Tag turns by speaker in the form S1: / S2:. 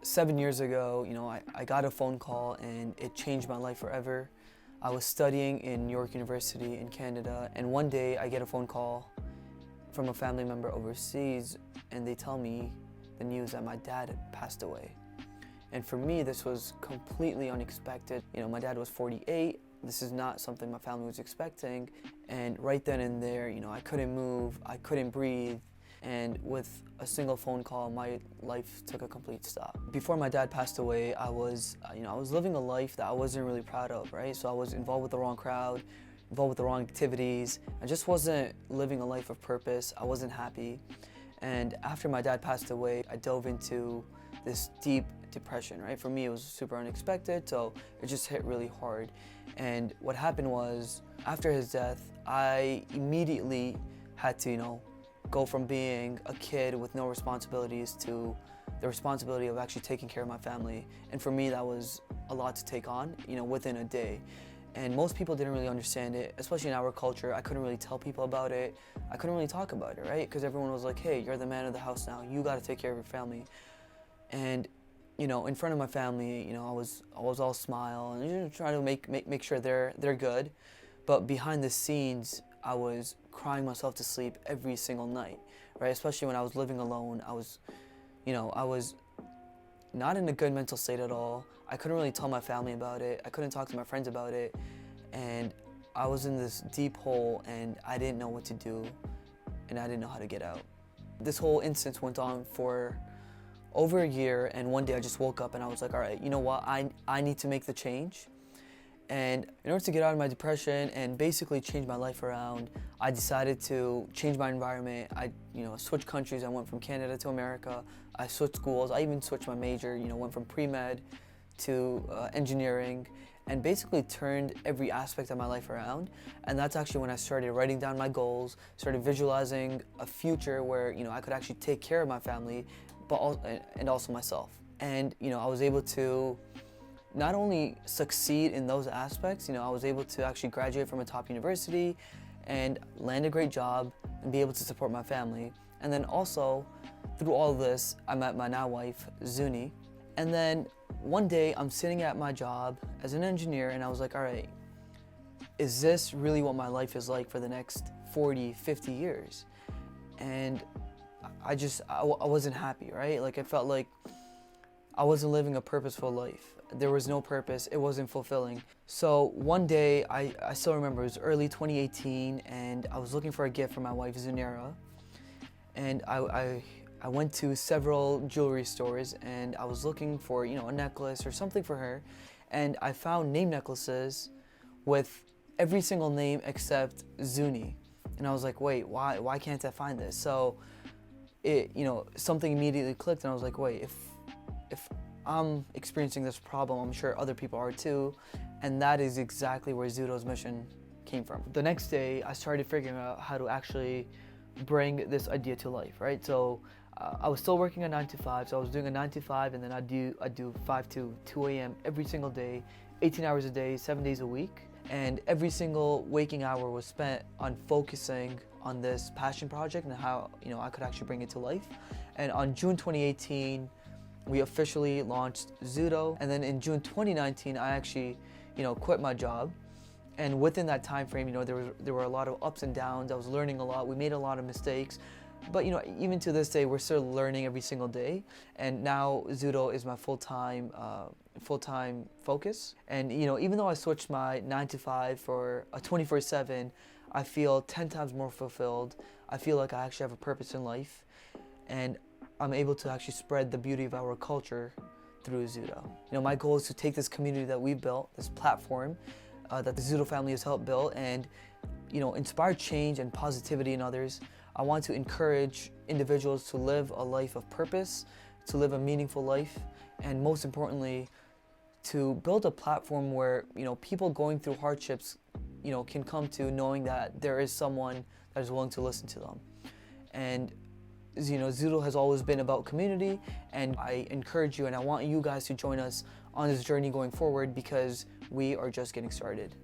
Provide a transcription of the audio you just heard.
S1: 7 years ago, I got a phone call and it changed my life forever. I was studying in New York University in Canada, and one day I get a phone call from a family member overseas, and they tell me the news that my dad had passed away. And for me, this was completely unexpected. My dad was 48. This is not something my family was expecting. And right then and there, I couldn't move, I couldn't breathe. And with a single phone call, my life took a complete stop. Before my dad passed away, I was living a life that I wasn't really proud of, right? So I was involved with the wrong crowd, involved with the wrong activities. I just wasn't living a life of purpose. I wasn't happy. And after my dad passed away, I dove into this deep depression, right? For me, it was super unexpected, so it just hit really hard. And what happened was, after his death, I immediately had to, go from being a kid with no responsibilities to the responsibility of actually taking care of my family. And for me, that was a lot to take on, within a day. And most people didn't really understand it, especially in our culture. I couldn't really tell people about it. I couldn't really talk about it, right? Because everyone was like, hey, you're the man of the house now. You got to take care of your family. And, in front of my family, I was all smile and trying to make sure they're good. But behind the scenes, I was crying myself to sleep every single night, right? Especially when I was living alone. I was not in a good mental state at all. I couldn't really tell my family about it. I couldn't talk to my friends about it. And I was in this deep hole and I didn't know what to do and I didn't know how to get out. This whole instance went on for over a year, and one day I just woke up and I was like, all right, you know what? I need to make the change. And in order to get out of my depression and basically change my life around, I decided to change my environment. I switched countries. I went from Canada to America. I switched schools. I even switched my major, went from pre-med to engineering, and basically turned every aspect of my life around. And that's actually when I started writing down my goals, started visualizing a future where, I could actually take care of my family, and also myself. And, I was able to not only succeed in those aspects, I was able to actually graduate from a top university and land a great job and be able to support my family. And then also, through all of this, I met my now wife, Zuni. And then one day I'm sitting at my job as an engineer and I was like, all right, is this really what my life is like for the next 40, 50 years? And I wasn't happy, right? Like, I felt like I wasn't living a purposeful life. There was no purpose, it wasn't fulfilling. So one day, I still remember, it was early 2018, and I was looking for a gift for my wife, Zunera. And I went to several jewelry stores, and I was looking for, a necklace or something for her. And I found name necklaces with every single name except Zuni. And I was like, wait, why can't I find this? So something immediately clicked, and I was like, wait, if I'm experiencing this problem, I'm sure other people are too. And that is exactly where ZUDO's mission came from. The next day, I started figuring out how to actually bring this idea to life, right? So I was still working a 9 to 5, so I was doing a 9 to 5, and then I do 5 to 2 a.m. every single day, 18 hours a day, 7 days a week. And every single waking hour was spent on focusing on this passion project and how I could actually bring it to life. And on June 2018, we officially launched ZUDO. And then in June 2019, I actually quit my job. And within that time frame, there were a lot of ups and downs. I was learning a lot. We made a lot of mistakes. But even to this day, we're still learning every single day. And now ZUDO is my full-time focus. And even though I switched my 9 to 5 for a 24/7, I feel 10 times more fulfilled. I feel like I actually have a purpose in life, and I'm able to actually spread the beauty of our culture through ZUDO. My goal is to take this community that we've built, this platform that the ZUDO family has helped build, and inspire change and positivity in others. I want to encourage individuals to live a life of purpose, to live a meaningful life, and most importantly, to build a platform where people going through hardships can come to knowing that there is someone that is willing to listen to them. And ZUDO has always been about community, and I encourage you and I want you guys to join us on this journey going forward, because we are just getting started.